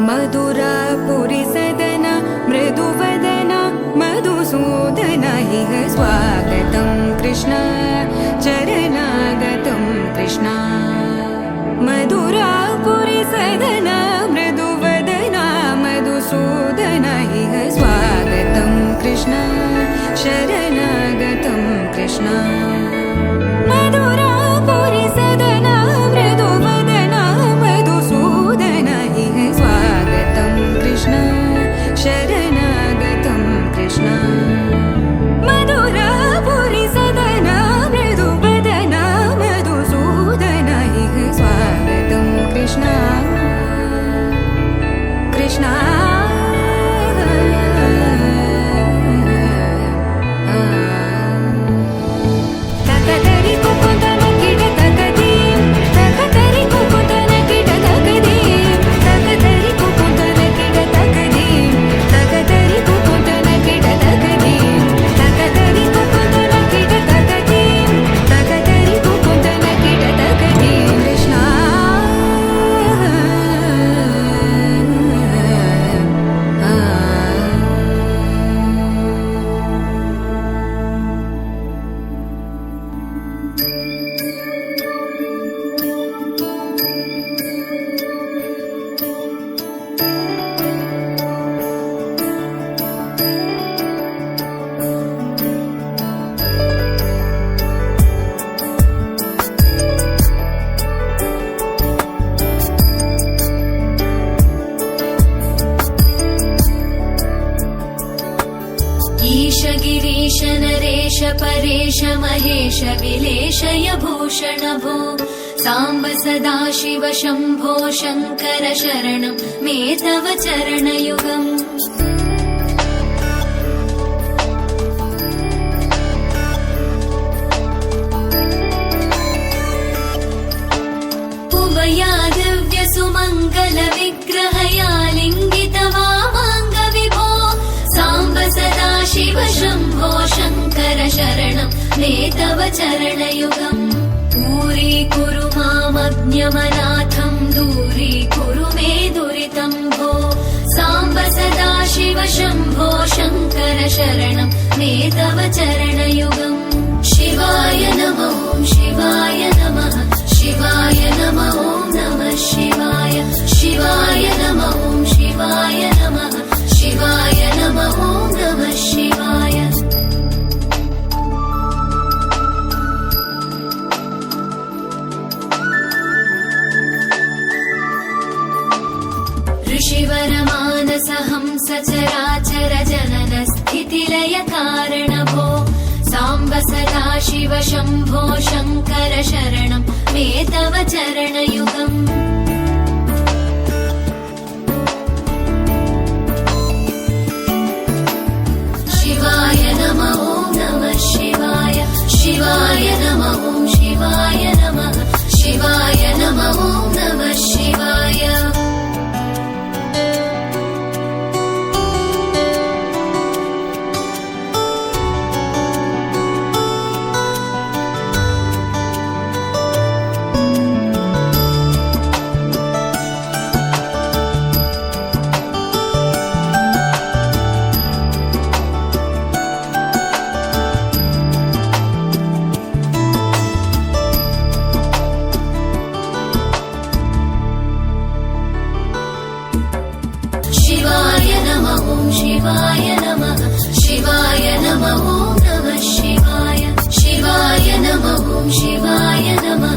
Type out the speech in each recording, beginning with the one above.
मधुरापुरी सदन मृदुवदन मधुसूदन इह स्वागतं कृष्ण चरणागतं कृष्ण मधुरापुरी सदन मृदुवदन मधुसूदन इह स्वागतं कृष्ण शरणागतं कृष्ण मधुरापुरी सदन मृदुवदन मधुसूदन इह स्वागतं कृष्ण शरणागतं कृष्ण मधुरापुरी सदन मृदुवदन मधुसूदन इह स्वागतं कृष्ण कृष्ण गिरीश नरेश परेश महेश विलेशय भूषण भो साम्ब सदाशिव शम्भो शङ्कर शरणं मे तव चरणयुगम् उभया दिव्य सुमङ्गल विग्रहया लिङ्गित वामाङ्ग विभो साम्ब सदाशिव शम्भो शङ्कर शरणं मे तव चरणयुगम् दूरीकुरु मामज्ञमनाथं दूरीकुरु मे दुरितं भो साम्ब सदाशिव शम्भो शङ्कर शरणं मे तव चरणयुगम् शिवाय नमः शिवाय नमः शिवाय नमः नमः शिवाय शिवाय नमः शिवाय नमः शिवाय नमः नमः शिवाय ऋषिवरमानसहंस चराचर जनन स्थितिलय कारण भो साम्ब सदाशिव शम्भो शङ्कर शरणं मे तव चरणयुगम् शिवाय नमः नमः शिवाय शिवाय नमः शिवाय नमः शिवाय नमः नमः शिवाय शिवाय नमः शिवाय नमः शिवाय नमः नमः शिवाय शिवाय नमः शिवाय नमः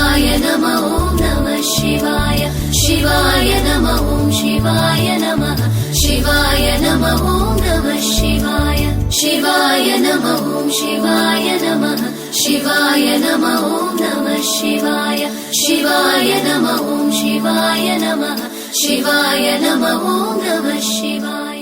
शिवाय नमः नमः शिवाय शिवाय नमः शिवाय नमः शिवाय नमः नमः शिवाय शिवाय नमः शिवाय नमः शिवाय नमः नमः शिवाय शिवाय नमः शिवाय नमः शिवाय नमः नमः शिवाय